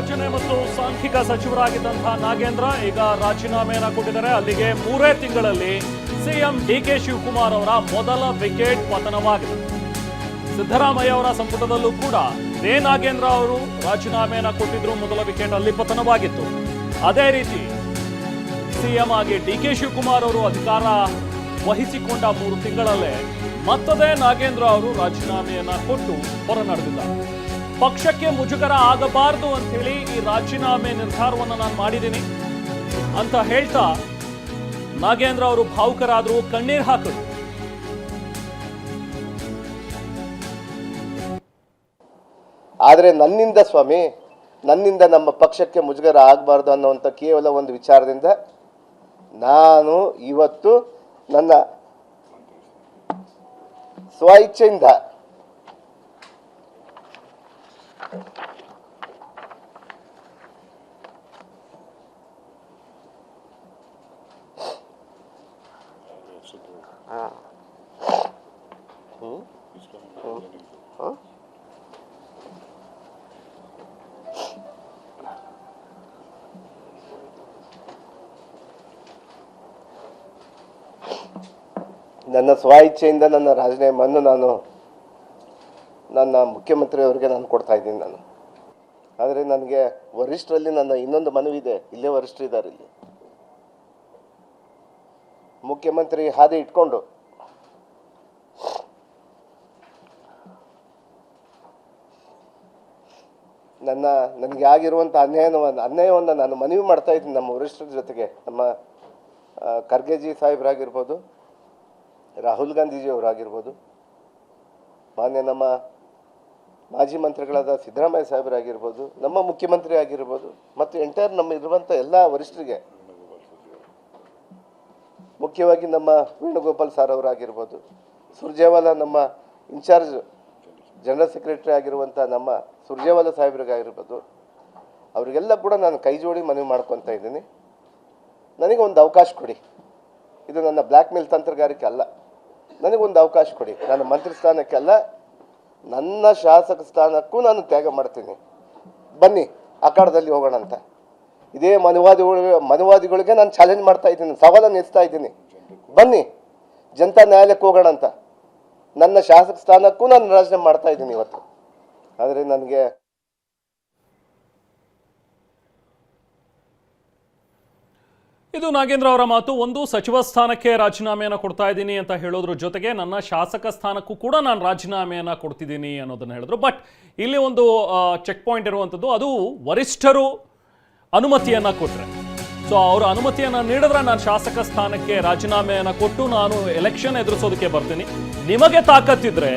ಯೋಜನೆ ಮತ್ತು ಸಾಂಖ್ಯಿಕ ಸಚಿವರಾಗಿದ್ದಂತಹ ನಾಗೇಂದ್ರ ಈಗ ರಾಜೀನಾಮೆಯನ್ನ ಕೊಟ್ಟಿದ್ದಾರೆ. ಅಲ್ಲಿಗೆ 3 ತಿಂಗಳಲ್ಲಿ ಸಿಎಂ ಡಿಕೆ ಶಿವಕುಮಾರ್ ಅವರ ಮೊದಲ ವಿಕೆಟ್ ಪತನವಾಗಿದೆ. ಸಿದ್ದರಾಮಯ್ಯ ಅವರ ಸಂಪುಟದಲ್ಲೂ ಕೂಡ ದೇ ನಾಗೇಂದ್ರ ಅವರು ರಾಜೀನಾಮೆಯನ್ನ ಕೊಟ್ಟಿದ್ರು, ಮೊದಲ ವಿಕೆಟ್ ಅಲ್ಲಿ ಪತನವಾಗಿತ್ತು. ಅದೇ ರೀತಿ ಸಿಎಂ ಆಗಿ ಡಿಕೆ ಶಿವಕುಮಾರ್ ಅವರು ಅಧಿಕಾರ ವಹಿಸಿಕೊಂಡ 3 ತಿಂಗಳಲ್ಲೇ ಮತ್ತದೇ ನಾಗೇಂದ್ರ ಅವರು ರಾಜೀನಾಮೆಯನ್ನ ಕೊಟ್ಟು ಹೊರ ನಡೆದಿದ್ದಾರೆ. ಪಕ್ಷಕ್ಕೆ ಮುಜುಗರ ಆಗಬಾರದು ಅಂತ ಹೇಳಿ ಈ ರಾಜೀನಾಮೆ ನಿರ್ಧಾರವನ್ನು ನಾನು ಮಾಡಿದ್ದೀನಿ ಅಂತ ಹೇಳ್ತಾ ನಾಗೇಂದ್ರ ಅವರು ಭಾವುಕರಾದ್ರು, ಕಣ್ಣೀರ್ ಹಾಕಿದ್ರು. ಆದರೆ ನನ್ನಿಂದ ಸ್ವಾಮಿ, ನನ್ನಿಂದ ನಮ್ಮ ಪಕ್ಷಕ್ಕೆ ಮುಜುಗರ ಆಗಬಾರ್ದು ಅನ್ನುವಂಥ ಕೇವಲ ಒಂದು ವಿಚಾರದಿಂದ ನಾನು ಇವತ್ತು ನನ್ನ ಸ್ವ ಇಚ್ಛೆಯಿಂದ ನನ್ನ ಸ್ವ ಇಚ್ಛೆಯಿಂದ ನನ್ನ ರಾಜೀನಾಮೆಯನ್ನು ನಾನು ನನ್ನ ಮುಖ್ಯಮಂತ್ರಿಯವರಿಗೆ ನಾನು ಕೊಡ್ತಾ ಇದ್ದೀನಿ ನಾನು. ಆದರೆ ನನಗೆ ವರಿಷ್ಠರಲ್ಲಿ ನನ್ನ ಇನ್ನೊಂದು ಮನವಿ ಇದೆ. ಇಲ್ಲೇ ವರಿಷ್ಠರಿದ್ದಾರೆ, ಇಲ್ಲಿ ಮುಖ್ಯಮಂತ್ರಿ ಹಾದಿ ಇಟ್ಕೊಂಡು ನನಗೆ ಆಗಿರುವಂಥ ಅನ್ಯಾಯವನ್ನು ನಾನು ಮನವಿ ಮಾಡ್ತಾ ಇದ್ದೀನಿ ನಮ್ಮ ವರಿಷ್ಠರ ಜೊತೆಗೆ. ನಮ್ಮ ಖರ್ಗೆಜಿ ಸಾಹೇಬರಾಗಿರ್ಬೋದು, ರಾಹುಲ್ ಗಾಂಧೀಜಿಯವರಾಗಿರ್ಬೋದು, ಮಾನ್ಯ ನಮ್ಮ ಮಾಜಿ ಮಂತ್ರಿಗಳಾದ ಸಿದ್ದರಾಮಯ್ಯ ಸಾಹೇಬರಾಗಿರ್ಬೋದು, ನಮ್ಮ ಮುಖ್ಯಮಂತ್ರಿ ಆಗಿರ್ಬೋದು, ಮತ್ತು ಎಂಟೈರ್ ನಮ್ಮ ಇರುವಂಥ ಎಲ್ಲ ವರಿಷ್ಠರಿಗೆ, ಮುಖ್ಯವಾಗಿ ನಮ್ಮ ವೇಣುಗೋಪಾಲ್ ಸರ್ ಅವರಾಗಿರ್ಬೋದು, ಸುರ್ಜೇವಾಲಾ ನಮ್ಮ ಇನ್ಚಾರ್ಜ್ ಜನರಲ್ ಸೆಕ್ರೆಟರಿ ಆಗಿರುವಂಥ ನಮ್ಮ ಸುರ್ಜೇವಾಲಾ ಸಾಹೇಬ್ರಿಗಾಗಿರ್ಬೋದು, ಅವರಿಗೆಲ್ಲ ಕೂಡ ನಾನು ಕೈ ಜೋಡಿ ಮನವಿ ಮಾಡ್ಕೊತಾ ಇದ್ದೀನಿ. ನನಗೆ ಒಂದು ಅವಕಾಶ ಕೊಡಿ. ಇದು ನನ್ನ ಬ್ಲ್ಯಾಕ್ ಮೇಲ್ ತಂತ್ರಗಾರಿಕೆ ಅಲ್ಲ. ನನಗೊಂದು ಅವಕಾಶ ಕೊಡಿ. ನಾನು ಮಂತ್ರಿ ಸ್ಥಾನಕ್ಕೆ ಅಲ್ಲ, ನನ್ನ ಶಾಸಕ ಸ್ಥಾನಕ್ಕೂ ನಾನು ತ್ಯಾಗ ಮಾಡ್ತೀನಿ. ಬನ್ನಿ ಅಖಾಡದಲ್ಲಿ ಹೋಗೋಣ ಅಂತ ಇದೇ ಮನುವಾದಿಗಳಿಗೆ ನಾನು ಚಾಲೆಂಜ್ ಮಾಡ್ತಾ ಇದ್ದೀನಿ, ಸವಾಲನ್ನು ಎತ್ತಾ ಇದ್ದೀನಿ. ಬನ್ನಿ ಜನತಾ ನ್ಯಾಯಾಲಯಕ್ಕೆ ಹೋಗೋಣ ಅಂತ. ನನ್ನ ಶಾಸಕ ಸ್ಥಾನಕ್ಕೂ ನಾನು ರಾಜೀನಾಮೆ ಮಾಡ್ತಾ ಇದ್ದೀನಿ ಇವತ್ತು. ಆದರೆ ನನಗೆ ಇದು ನಾಗೇಂದ್ರ ಅವರ ಮಾತು. ಒಂದು, ಸಚಿವ ಸ್ಥಾನಕ್ಕೆ ರಾಜೀನಾಮೆಯನ್ನು ಕೊಡ್ತಾ ಇದ್ದೀನಿ ಅಂತ ಹೇಳೋದ್ರ ಜೊತೆಗೆ ನನ್ನ ಶಾಸಕ ಸ್ಥಾನಕ್ಕೂ ಕೂಡ ನಾನು ರಾಜೀನಾಮೆಯನ್ನು ಕೊಡ್ತಿದ್ದೀನಿ ಅನ್ನೋದನ್ನು ಹೇಳಿದ್ರು. ಬಟ್ ಇಲ್ಲಿ ಒಂದು ಚೆಕ್ ಪಾಯಿಂಟ್ ಇರುವಂಥದ್ದು, ಅದು ವರಿಷ್ಠರು ಅನುಮತಿಯನ್ನು ಕೊಟ್ಟರೆ, ಸೊ ಅವರು ಅನುಮತಿಯನ್ನು ನೀಡಿದ್ರೆ ನಾನು ಶಾಸಕ ಸ್ಥಾನಕ್ಕೆ ರಾಜೀನಾಮೆಯನ್ನು ಕೊಟ್ಟು ನಾನು ಎಲೆಕ್ಷನ್ ಎದುರಿಸೋದಕ್ಕೆ ಬರ್ತೀನಿ. ನಿಮಗೆ ತಾಕತ್ತಿದ್ರೆ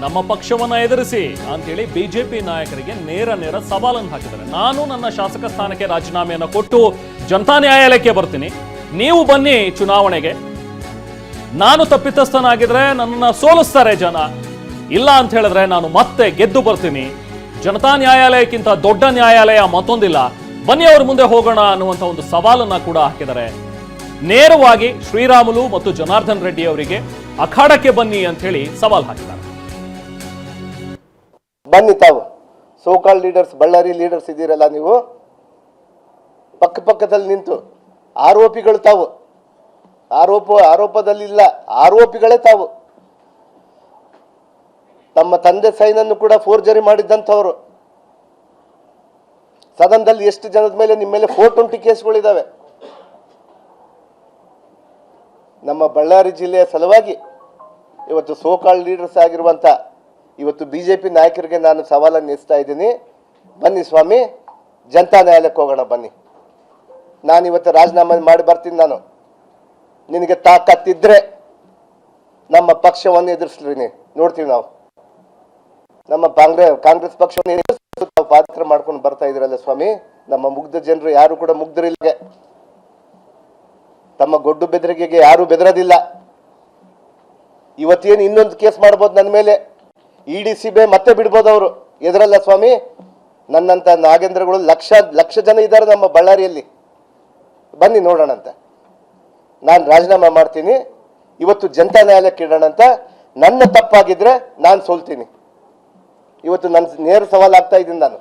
ನಮ್ಮ ಪಕ್ಷವನ್ನು ಎದುರಿಸಿ ಅಂತೇಳಿ ಬಿಜೆಪಿ ನಾಯಕರಿಗೆ ನೇರ ಸವಾಲನ್ನು ಹಾಕಿದ್ದಾರೆ. ನಾನು ನನ್ನ ಶಾಸಕ ಸ್ಥಾನಕ್ಕೆ ರಾಜೀನಾಮೆಯನ್ನು ಕೊಟ್ಟು ಜನತಾ ನ್ಯಾಯಾಲಯಕ್ಕೆ ಬರ್ತೀನಿ, ನೀವು ಬನ್ನಿ ಚುನಾವಣೆಗೆ. ನಾನು ತಪ್ಪಿತಸ್ಥನಾಗಿದ್ರೆ ನನ್ನನ್ನು ಸೋಲಿಸ್ತಾರೆ ಜನ, ಇಲ್ಲ ಅಂತ ಹೇಳಿದ್ರೆ ನಾನು ಮತ್ತೆ ಗೆದ್ದು ಬರ್ತೀನಿ. ಜನತಾ ನ್ಯಾಯಾಲಯಕ್ಕಿಂತ ದೊಡ್ಡ ನ್ಯಾಯಾಲಯ ಮತ್ತೊಂದಿಲ್ಲ, ಬನ್ನಿ ಅವ್ರ ಮುಂದೆ ಹೋಗೋಣ ಅನ್ನುವಂಥ ಒಂದು ಸವಾಲನ್ನ ಕೂಡ ಹಾಕಿದ್ದಾರೆ. ನೇರವಾಗಿ ಶ್ರೀರಾಮುಲು ಮತ್ತು ಜನಾರ್ದನ್ ರೆಡ್ಡಿ ಅವರಿಗೆ ಅಖಾಡಕ್ಕೆ ಬನ್ನಿ ಅಂತ ಹೇಳಿ ಸವಾಲ್ ಹಾಕಿದ್ದಾರೆ. ಬನ್ನಿ, ತಾವು ಸೋಕಾಲ್ ಲೀಡರ್ಸ್, ಬಳ್ಳಾರಿ ಲೀಡರ್ಸ್ ಇದ್ದೀರಲ್ಲ, ನೀವು ಪಕ್ಕದಲ್ಲಿ ನಿಂತು ಆರೋಪಿಗಳು ತಾವು. ಆರೋಪದಲ್ಲಿಲ್ಲ, ಆರೋಪಿಗಳೇ ತಾವು. ತಮ್ಮ ತಂದೆ ಸೈನನ್ನು ಕೂಡ ಫೋರ್ಜರಿ ಮಾಡಿದ್ದಂಥವ್ರು. ಸದನದಲ್ಲಿ ಎಷ್ಟು ಜನದ ಮೇಲೆ ನಿಮ್ಮ ಮೇಲೆ 420 ಕೇಸ್ಗಳಿದ್ದಾವೆ. ನಮ್ಮ ಬಳ್ಳಾರಿ ಜಿಲ್ಲೆಯ ಸಲುವಾಗಿ ಇವತ್ತು ಸೋಕಾಲ್ ಲೀಡರ್ಸ್ ಆಗಿರುವಂಥ ಇವತ್ತು ಬಿಜೆಪಿ ನಾಯಕರಿಗೆ ನಾನು ಸವಾಲನ್ನು ಎಸ್ತಾ ಇದ್ದೀನಿ. ಬನ್ನಿ ಸ್ವಾಮಿ, ಜನತಾ ನ್ಯಾಯಾಲಯಕ್ಕೆ ಹೋಗೋಣ ಬನ್ನಿ. ನಾನು ಇವತ್ತು ರಾಜೀನಾಮೆ ಮಾಡಿ ಬರ್ತೀನಿ. ನಾನು ನಿನಗೆ ತಾಕತ್ತಿದ್ರೆ ನಮ್ಮ ಪಕ್ಷವನ್ನು ಎದುರಿಸ್ತೀನಿ, ನೋಡ್ತೀವಿ ನಾವು. ನಮ್ಮ ಕಾಂಗ್ರೆಸ್ ಪಕ್ಷವನ್ನು ತಾವು ಪಾತ್ರ ಮಾಡ್ಕೊಂಡು ಬರ್ತಾ ಇದ್ರಲ್ಲ ಸ್ವಾಮಿ. ನಮ್ಮ ಮುಗ್ಧ ಜನರು ಯಾರು ಕೂಡ ಮುಗ್ಧರಿಲ್ಲ. ತಮ್ಮ ಗೊಡ್ಡು ಬೆದರಿಕೆಗೆ ಯಾರು ಬೆದರೋದಿಲ್ಲ. ಇವತ್ತೇನು ಇನ್ನೊಂದು ಕೇಸ್ ಮಾಡ್ಬೋದು ನನ್ನ ಮೇಲೆ, ಇಡಿ ಸಿಬಿಐ ಮತ್ತೆ ಬಿಡ್ಬೋದು ಅವರು. ಎದುರಲ್ಲ ಸ್ವಾಮಿ. ನನ್ನಂತ ನಾಗೇಂದ್ರಗಳು ಲಕ್ಷ ಜನ ಇದ್ದಾರೆ ನಮ್ಮ ಬಳ್ಳಾರಿಯಲ್ಲಿ. ಬನ್ನಿ ನೋಡೋಣ ಅಂತ. ನಾನು ರಾಜೀನಾಮೆ ಮಾಡ್ತೀನಿ, ಇವತ್ತು ಜನತಾ ನ್ಯಾಯಾಲಯಕ್ಕೆ ಇಡೋಣ ಅಂತ. ನನ್ನ ತಪ್ಪಾಗಿದ್ರೆ ನಾನು ಸೋಲ್ತೀನಿ. ಇವತ್ತು ನನ್ನ ನೇರ ಸವಾಲು ಆಗ್ತಾ ಇದ್ದೀನಿ ನಾನು.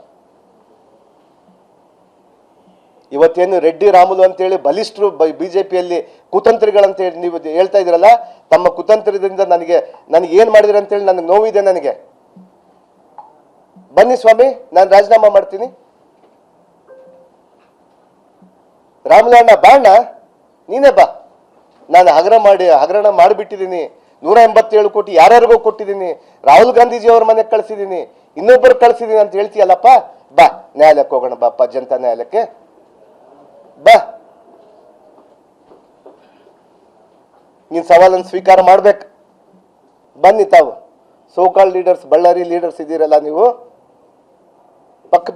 ಇವತ್ತೇನು ರೆಡ್ಡಿ ರಾಮುಲು ಅಂತೇಳಿ ಬಲಿಷ್ಠರು BJPಯಲ್ಲಿ ಕುತಂತ್ರಿಗಳಂತೇಳಿ ನೀವು ಹೇಳ್ತಾ ಇದ್ದೀರಲ್ಲ, ತಮ್ಮ ಕುತಂತ್ರದಿಂದ ನನಗೆ ಏನು ಮಾಡಿದ್ರಿ ಅಂತೇಳಿ ನನಗೆ ನೋವಿದೆ. ನನಗೆ ಬನ್ನಿ ಸ್ವಾಮಿ, ನಾನು ರಾಜೀನಾಮೆ ಮಾಡ್ತೀನಿ. ರಾಮುಲು ಅಣ್ಣ ಬಾಣ, ನೀನೇ ಬಾ. ನಾನು ಹಗರಣ ಮಾಡಿಬಿಟ್ಟಿದ್ದೀನಿ. 187 ಕೋಟಿ ಯಾರ್ಯಾರಿಗೋ ಕೊಟ್ಟಿದ್ದೀನಿ. ರಾಹುಲ್ ಗಾಂಧೀಜಿ ಅವ್ರ ಮನೆಗೆ ಕಳಿಸಿದ್ದೀನಿ, ಇನ್ನೊಬ್ಬರು ಕಳಿಸಿದ್ದೀನಿ ಅಂತ ಹೇಳ್ತೀಯಲ್ಲಪ್ಪ. ಬಾ, ನ್ಯಾಯಾಲಯಕ್ಕೆ ಹೋಗೋಣ ಬಾಪ್ಪ, ಜನತಾ ನ್ಯಾಯಾಲಯಕ್ಕೆ ಬಾ. ನೀನು ಸವಾಲನ್ನು ಸ್ವೀಕಾರ ಮಾಡ್ಬೇಕು. ಬನ್ನಿ ತಾವು ಸೋಕಾಲ್ ಲೀಡರ್ಸ್, ಬಳ್ಳಾರಿ ಲೀಡರ್ಸ್ ಇದ್ದೀರಲ್ಲ, ನೀವು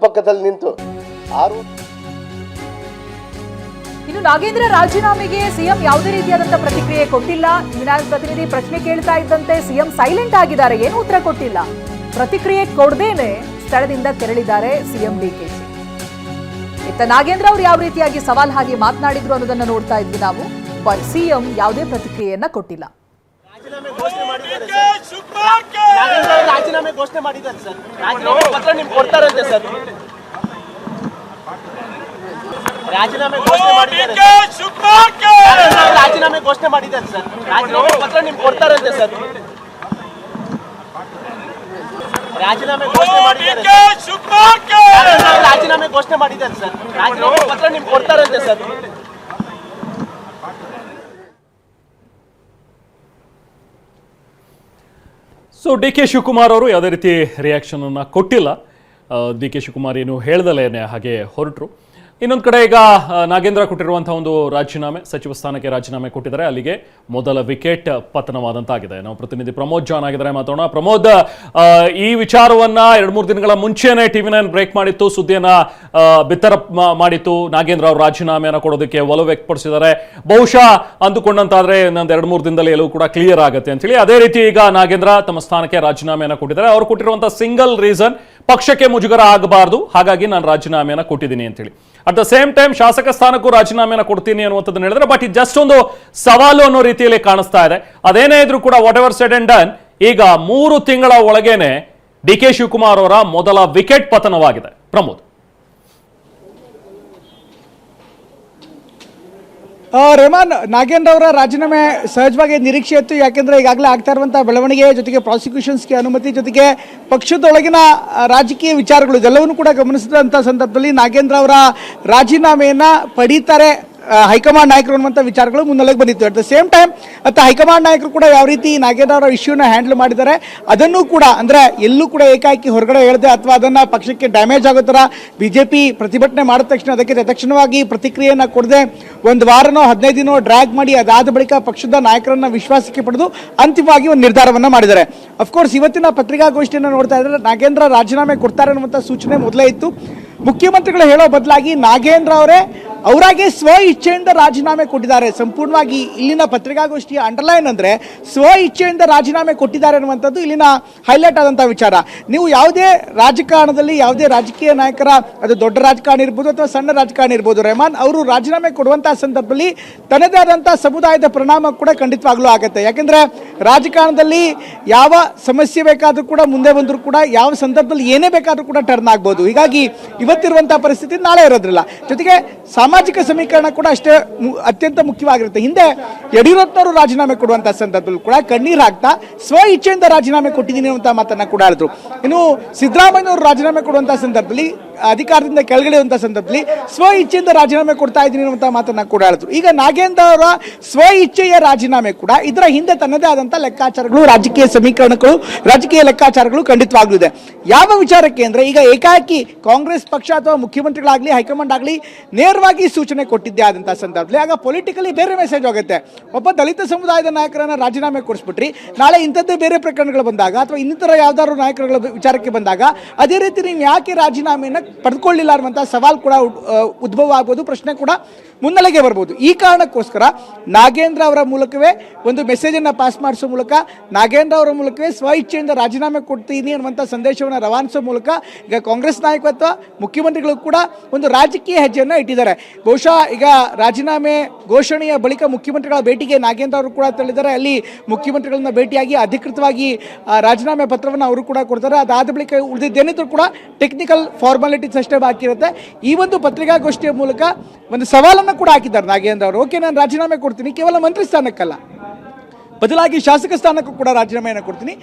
ಪಕ್ಕದಲ್ಲಿ ನಿಂತು ಇನ್ನು ನಾಗೇಂದ್ರ ರಾಜೀನಾಮೆಗೆ ಸಿಎಂ ಯಾವುದೇ ರೀತಿಯಾದಂತಹ ಪ್ರತಿಕ್ರಿಯೆ ಕೊಟ್ಟಿಲ್ಲ. ವಿನಾಯಕ್ ಪ್ರತಿನಿಧಿ ಪ್ರಶ್ನೆ ಕೇಳ್ತಾ ಇದ್ದಂತೆ ಸಿಎಂ ಸೈಲೆಂಟ್ ಆಗಿದ್ದಾರೆ, ಏನು ಉತ್ತರ ಕೊಟ್ಟಿಲ್ಲ. ಪ್ರತಿಕ್ರಿಯೆ ಕೊಡದೇನೆ ಸ್ಥಳದಿಂದ ತೆರಳಿದ್ದಾರೆ ಸಿಎಂ ಡಿಕೆಶಿ. ಇತ್ತ ನಾಗೇಂದ್ರ ಅವರು ಯಾವ ರೀತಿಯಾಗಿ ಸವಾಲ್ ಹಾಗೆ ಮಾತನಾಡಿದ್ರು ಅನ್ನೋದನ್ನ ನೋಡ್ತಾ ಇದ್ವಿ ನಾವು. ಬಟ್ ಸಿಎಂ ಯಾವುದೇ ಪ್ರತಿಕ್ರಿಯೆಯನ್ನ ಕೊಟ್ಟಿಲ್ಲ. ರಾಜೀನಾಮೆ ಘೋಷಣೆ ಮಾಡಿದ್ದಾರೆ ಸರ್. ರಾಜೀನಾಮೆ ಪತ್ರ ನಿಮ್ಗೆ ಕೊಡ್ತಾರಂತೆ ಸರ್. ರಾಜೀನಾಮೆ ಘೋಷಣೆ ಮಾಡಿದ್ದಾರೆ ಸರ್. ರಾಜೀನಾಮೆ ಪತ್ರ ನಿಮ್ಗೆ ಕೊಡ್ತಾರಂತೆ ಸರ್. ರಾಜೀನಾಮೆ ಘೋಷಣೆ ಮಾಡಿದ್ದಾರೆ ಸರ್. ರಾಜೀನಾಮೆ ಪತ್ರ ನಿಮ್ಗೆ ಕೊಡ್ತಾರಂತೆ ಸರ್. ಸೊ DK ಶಿವಕುಮಾರ್ ಅವರು ಯಾವುದೇ ರೀತಿ ರಿಯಾಕ್ಷನನ್ನು ಕೊಟ್ಟಿಲ್ಲ. DK ಶಿವಕುಮಾರ್ ಏನು ಹೇಳ್ದಲೇನೆ ಹಾಗೆ ಹೊರಟರು. ಇನ್ನೊಂದು ಕಡೆ ಈಗ ನಾಗೇಂದ್ರ ಕೊಟ್ಟಿರುವಂತಹ ಒಂದು ರಾಜೀನಾಮೆ, ಸಚಿವ ಸ್ಥಾನಕ್ಕೆ ರಾಜೀನಾಮೆ ಕೊಟ್ಟಿದ್ದಾರೆ. ಅಲ್ಲಿಗೆ ಮೊದಲ ವಿಕೆಟ್ ಪತನವಾದಂತಾಗಿದೆ. ನಾವು ಪ್ರತಿನಿಧಿ ಪ್ರಮೋದ್ ಜಾನ್ ಆಗಿದ್ದಾರೆ, ಮಾತಾಡೋಣ. ಪ್ರಮೋದ್, ಈ ವಿಚಾರವನ್ನ 2-3 ದಿನಗಳ ಮುಂಚೆನೆ TV9 ಬ್ರೇಕ್ ಮಾಡಿತ್ತು, ಸುದ್ದಿಯನ್ನ ಬಿತ್ತರ ಮಾಡಿತ್ತು. ನಾಗೇಂದ್ರ ಅವರು ರಾಜೀನಾಮೆಯನ್ನು ಕೊಡೋದಕ್ಕೆ ಒಲವು ವ್ಯಕ್ತಪಡಿಸಿದ್ದಾರೆ. ಬಹುಶಃ ಅಂದುಕೊಂಡಂತಾದ್ರೆ ಇನ್ನೊಂದು 2-3 ದಿನದಲ್ಲಿ ಎಲ್ಲವೂ ಕೂಡ ಕ್ಲಿಯರ್ ಆಗುತ್ತೆ ಅಂತ ಹೇಳಿ. ಅದೇ ರೀತಿ ಈಗ ನಾಗೇಂದ್ರ ತಮ್ಮ ಸ್ಥಾನಕ್ಕೆ ರಾಜೀನಾಮೆಯನ್ನು ಕೊಟ್ಟಿದ್ದಾರೆ. ಅವರು ಕೊಟ್ಟಿರುವಂತಹ ಸಿಂಗಲ್ ರೀಸನ್, ಪಕ್ಷಕ್ಕೆ ಮುಜುಗರ ಆಗಬಾರ್ದು, ಹಾಗಾಗಿ ನಾನು ರಾಜೀನಾಮೆಯನ್ನು ಕೊಟ್ಟಿದ್ದೀನಿ ಅಂತ ಹೇಳಿ. ಅಟ್ ದ ಸೇಮ್ ಟೈಮ್ ಶಾಸಕ ಸ್ಥಾನಕ್ಕೂ ರಾಜೀನಾಮೆಯನ್ನು ಕೊಡ್ತೀನಿ ಅನ್ನುವಂಥದ್ದನ್ನು ಹೇಳಿದ್ರೆ, ಬಟ್ ಇದು ಜಸ್ಟ್ ಒಂದು ಸವಾಲು ಅನ್ನೋ ರೀತಿಯಲ್ಲಿ ಕಾಣಿಸ್ತಾ ಇದೆ. ಅದೇನೇ ಇದ್ರೂ ಕೂಡ what ever said and done, ಈಗ 3 ತಿಂಗಳ ಒಳಗೇನೆ DK ಶಿವಕುಮಾರ್ ಅವರ ಮೊದಲ ವಿಕೆಟ್ ಪತನವಾಗಿದೆ. ಪ್ರಮೋದ್. ರೆಹಮಾನ್, ನಾಗೇಂದ್ರ ಅವರ ರಾಜೀನಾಮೆ ಸಹಜವಾಗಿ ನಿರೀಕ್ಷೆ ಇತ್ತು. ಯಾಕೆಂದ್ರೆ ಈಗಾಗಲೇ ಆಗ್ತಾ ಇರುವಂತಹ ಬೆಳವಣಿಗೆ ಜೊತೆಗೆ ಪ್ರಾಸಿಕ್ಯೂಷನ್ಸ್ಗೆ ಅನುಮತಿ ಜೊತೆಗೆ ಪಕ್ಷದೊಳಗಿನ ರಾಜಕೀಯ ವಿಚಾರಗಳು ಇದೆಲ್ಲವನ್ನೂ ಕೂಡ ಗಮನಿಸಿದಂಥ ಸಂದರ್ಭದಲ್ಲಿ ನಾಗೇಂದ್ರ ಅವರ ರಾಜೀನಾಮೆಯನ್ನ ಪಡೀತಾರೆ ಹೈಕಮಾಂಡ್ ನಾಯಕರು ಅನ್ನುವಂಥ ವಿಚಾರಗಳು ಮುನ್ನೆಲೆಗೆ ಬಂದಿತ್ತು. At the same time high command ನಾಯಕರು ಕೂಡ ಯಾವ ರೀತಿ ನಾಗೇಂದ್ರ ಅವರ ಇಶ್ಯೂನ ಹ್ಯಾಂಡಲ್ ಮಾಡಿದ್ದಾರೆ ಅದನ್ನು ಕೂಡ, ಅಂದ್ರೆ ಎಲ್ಲೂ ಕೂಡ ಏಕಾಏಕಿ ಹೊರಗಡೆ ಹೇಳದೆ ಅಥವಾ ಅದನ್ನ ಪಕ್ಷಕ್ಕೆ ಡ್ಯಾಮೇಜ್ ಆಗೋ ಥರ ಬಿಜೆಪಿ ಪ್ರತಿಭಟನೆ ಮಾಡಿದ ತಕ್ಷಣ ಅದಕ್ಕೆ ತಕ್ಷಣವಾಗಿ ಪ್ರತಿಕ್ರಿಯೆಯನ್ನು ಕೊಡದೆ 1 ವಾರನೋ 15 ದಿನೋ ಡ್ರ್ಯಾಗ್ ಮಾಡಿ ಅದಾದ ಬಳಿಕ ಪಕ್ಷದ ನಾಯಕರನ್ನ ವಿಶ್ವಾಸಕ್ಕೆ ಪಡೆದು ಅಂತಿಮವಾಗಿ ಒಂದು ನಿರ್ಧಾರವನ್ನ ಮಾಡಿದ್ದಾರೆ. ಅಫ್ಕೋರ್ಸ್ ಇವತ್ತಿನ ಪತ್ರಿಕಾಗೋಷ್ಠಿಯನ್ನು ನೋಡ್ತಾ ಇದ್ರೆ ನಾಗೇಂದ್ರ ರಾಜೀನಾಮೆ ಕೊಡ್ತಾರೆ ಅನ್ನುವಂಥ ಸೂಚನೆ ಮೊದಲೇ ಇತ್ತು. ಮುಖ್ಯಮಂತ್ರಿಗಳು ಹೇಳೋ ಬದಲಾಗಿ ನಾಗೇಂದ್ರ ಅವರೇ ಅವರಾಗೆ ಸ್ವ ಇಚ್ಛೆಯಿಂದ ರಾಜೀನಾಮೆ ಕೊಟ್ಟಿದ್ದಾರೆ. ಸಂಪೂರ್ಣವಾಗಿ ಇಲ್ಲಿನ ಪತ್ರಿಕಾಗೋಷ್ಠಿಯ ಅಂಡರ್ಲೈನ್ ಅಂದ್ರೆ ಸ್ವ ಇಚ್ಛೆಯಿಂದ ರಾಜೀನಾಮೆ ಕೊಟ್ಟಿದ್ದಾರೆ ಅನ್ನುವಂಥದ್ದು ಇಲ್ಲಿನ ಹೈಲೈಟ್ ಆದಂತಹ ವಿಚಾರ. ನೀವು ಯಾವುದೇ ರಾಜಕಾರಣದಲ್ಲಿ ಯಾವುದೇ ರಾಜಕೀಯ ನಾಯಕರ, ಅದು ದೊಡ್ಡ ರಾಜಕಾರಣ ಇರ್ಬೋದು ಅಥವಾ ಸಣ್ಣ ರಾಜಕಾರಣ ಇರ್ಬೋದು, ರೆಹಮಾನ್ ಅವರು ರಾಜೀನಾಮೆ ಕೊಡುವಂತಹ ಸಂದರ್ಭದಲ್ಲಿ ತನ್ನದೇ ಆದಂತಹ ಸಮುದಾಯದ ಪರಿಣಾಮ ಕೂಡ ಖಂಡಿತವಾಗ್ಲೂ ಆಗುತ್ತೆ. ಯಾಕೆಂದ್ರೆ ರಾಜಕಾರಣದಲ್ಲಿ ಯಾವ ಸಮಸ್ಯೆ ಬೇಕಾದ್ರೂ ಕೂಡ ಮುಂದೆ ಬಂದರೂ ಕೂಡ ಯಾವ ಸಂದರ್ಭದಲ್ಲಿ ಏನೇ ಬೇಕಾದ್ರೂ ಕೂಡ ಟರ್ನ್ ಆಗ್ಬೋದು. ಹೀಗಾಗಿ ಇವತ್ತಿರುವಂತಹ ಪರಿಸ್ಥಿತಿ ನಾಳೆ ಇರೋದ್ರಿಲ್ಲ. ಜೊತೆಗೆ ಸಾಮಾಜಿಕ ಸಮೀಕರಣ ಕೂಡ ಅಷ್ಟೇ ಅತ್ಯಂತ ಮುಖ್ಯವಾಗಿರುತ್ತೆ. ಹಿಂದೆ ಯಡಿಯೂರಪ್ಪನವರು ರಾಜೀನಾಮೆ ಕೊಡುವಂತಹ ಸಂದರ್ಭದಲ್ಲೂ ಕೂಡ ಕಣ್ಣೀರು ಹಾಕ್ತಾ ಸ್ವ ಇಚ್ಛೆಯಿಂದ ರಾಜೀನಾಮೆ ಕೊಟ್ಟಿದ್ದೀನಿ ಅಂತ ಮಾತನ್ನ ಕೂಡ ಹೇಳಿದ್ರು. ಇನ್ನು ಸಿದ್ದರಾಮಯ್ಯನವರು ರಾಜೀನಾಮೆ ಕೊಡುವಂತಹ ಸಂದರ್ಭದಲ್ಲಿ, ಅಧಿಕಾರದಿಂದ ಕೆಳಗಿಳಿಯುವಂತಹ ಸಂದರ್ಭದಲ್ಲಿ ಸ್ವ ಇಚ್ಛೆಯಿಂದ ರಾಜೀನಾಮೆ ಕೊಡ್ತಾ ಇದ್ದೀನಿ ಅನ್ನುವಂಥ ಮಾತನ್ನ ಕೂಡ ಹೇಳಿದ್ರು. ಈಗ ನಾಗೇಂದ್ರ ಅವರ ಸ್ವ ಇಚ್ಛೆಯ ರಾಜೀನಾಮೆ ಕೂಡ ಇದರ ಹಿಂದೆ ತನ್ನದೇ ಆದಂತಹ ಲೆಕ್ಕಾಚಾರಗಳು, ರಾಜಕೀಯ ಸಮೀಕರಣಗಳು, ರಾಜಕೀಯ ಲೆಕ್ಕಾಚಾರಗಳು ಖಂಡಿತವಾಗ್ಲೂ ಇದೆ. ಯಾವ ವಿಚಾರಕ್ಕೆ ಅಂದ್ರೆ, ಈಗ ಏಕಾಏಕಿ ಕಾಂಗ್ರೆಸ್ ಪಕ್ಷ ಅಥವಾ ಮುಖ್ಯಮಂತ್ರಿಗಳಾಗ್ಲಿ ಹೈಕಮಾಂಡ್ ಆಗಲಿ ನೇರವಾಗಿ ಸೂಚನೆ ಕೊಟ್ಟಿದ್ದೆ ಆದಂತಹ ಸಂದರ್ಭದಲ್ಲಿ ಆಗ ಪೊಲಿಟಿಕಲಿ ಬೇರೆ ಮೆಸೇಜ್ ಹೋಗುತ್ತೆ. ಒಬ್ಬ ದಲಿತ ಸಮುದಾಯದ ನಾಯಕರನ್ನ ರಾಜೀನಾಮೆ ಕೊಡಿಸ್ಬಿಟ್ರಿ, ನಾಳೆ ಇಂಥದ್ದೇ ಬೇರೆ ಪ್ರಕರಣಗಳು ಬಂದಾಗ ಅಥವಾ ಇನ್ನಿತರ ಯಾವ್ದಾದ್ರು ನಾಯಕರುಗಳ ವಿಚಾರಕ್ಕೆ ಬಂದಾಗ ಅದೇ ರೀತಿ ನೀವು ಯಾಕೆ ರಾಜೀನಾಮೆಯನ್ನು ಪಡೆದುಕೊಳ್ಳಿಲ್ಲ ಅನ್ನುವಂಥ ಸವಾಲು ಕೂಡ ಉದ್ಭವ ಆಗ್ಬೋದು, ಪ್ರಶ್ನೆ ಕೂಡ ಮುನ್ನೆಲೆಗೆ ಬರ್ಬೋದು. ಈ ಕಾರಣಕ್ಕೋಸ್ಕರ ನಾಗೇಂದ್ರ ಅವರ ಮೂಲಕವೇ ಒಂದು ಮೆಸೇಜನ್ನು ಪಾಸ್ ಮಾಡಿಸೋ ಮೂಲಕ, ನಾಗೇಂದ್ರ ಅವರ ಮೂಲಕವೇ ಸ್ವ ಇಚ್ಛೆಯಿಂದ ರಾಜೀನಾಮೆ ಕೊಡ್ತೀನಿ ಅನ್ನುವಂಥ ಸಂದೇಶವನ್ನು ರವಾನಿಸೋ ಮೂಲಕ ಈಗ ಕಾಂಗ್ರೆಸ್ ನಾಯಕತ್ವ, ಮುಖ್ಯಮಂತ್ರಿಗಳು ಕೂಡ ಒಂದು ರಾಜಕೀಯ ಹೆಜ್ಜೆಯನ್ನು ಇಟ್ಟಿದ್ದಾರೆ. ಬಹುಶಃ ಈಗ ರಾಜೀನಾಮೆ ಘೋಷಣೆಯ ಬಳಿಕ ಮುಖ್ಯಮಂತ್ರಿಗಳ ಭೇಟಿಗೆ ನಾಗೇಂದ್ರ ಅವರು ಕೂಡ ತೆರಳಿದ್ದಾರೆ. ಅಲ್ಲಿ ಮುಖ್ಯಮಂತ್ರಿಗಳನ್ನ ಭೇಟಿಯಾಗಿ ಅಧಿಕೃತವಾಗಿ ರಾಜೀನಾಮೆ ಪತ್ರವನ್ನು ಅವರು ಕೂಡ ಕೊಡ್ತಾರೆ. ಅದಾದ ಬಳಿಕ ಉಳಿದಿದ್ದೇನಿದ್ರು ಕೂಡ ಟೆಕ್ನಿಕಲ್ ಫಾರ್ಮಾಲಿಟಿ ಫಾರ್ಮಾಲಿಟೀಸ್ ಅಷ್ಟೇ ಬಾಕಿ ಇರುತ್ತೆ. ಈ ಒಂದು ಪತ್ರಿಕಾಗೋಷ್ಠಿಯ ಮೂಲಕ ಒಂದು ಸವಾಲನ್ನು ಕೂಡ ಹಾಕಿದ್ದಾರೆ ನಾಗೇಂದ್ರ ಅವರು. ಓಕೆ, ನಾನು ರಾಜೀನಾಮೆ ಕೊಡ್ತೀನಿ, ಕೇವಲ ಮಂತ್ರಿ ಸ್ಥಾನಕ್ಕಲ್ಲ, ಬದಲಾಗಿ ಶಾಸಕ ಸ್ಥಾನಕ್ಕೂ ಕೂಡ ರಾಜೀನಾಮೆಯನ್ನು ಕೊಡ್ತೀನಿ.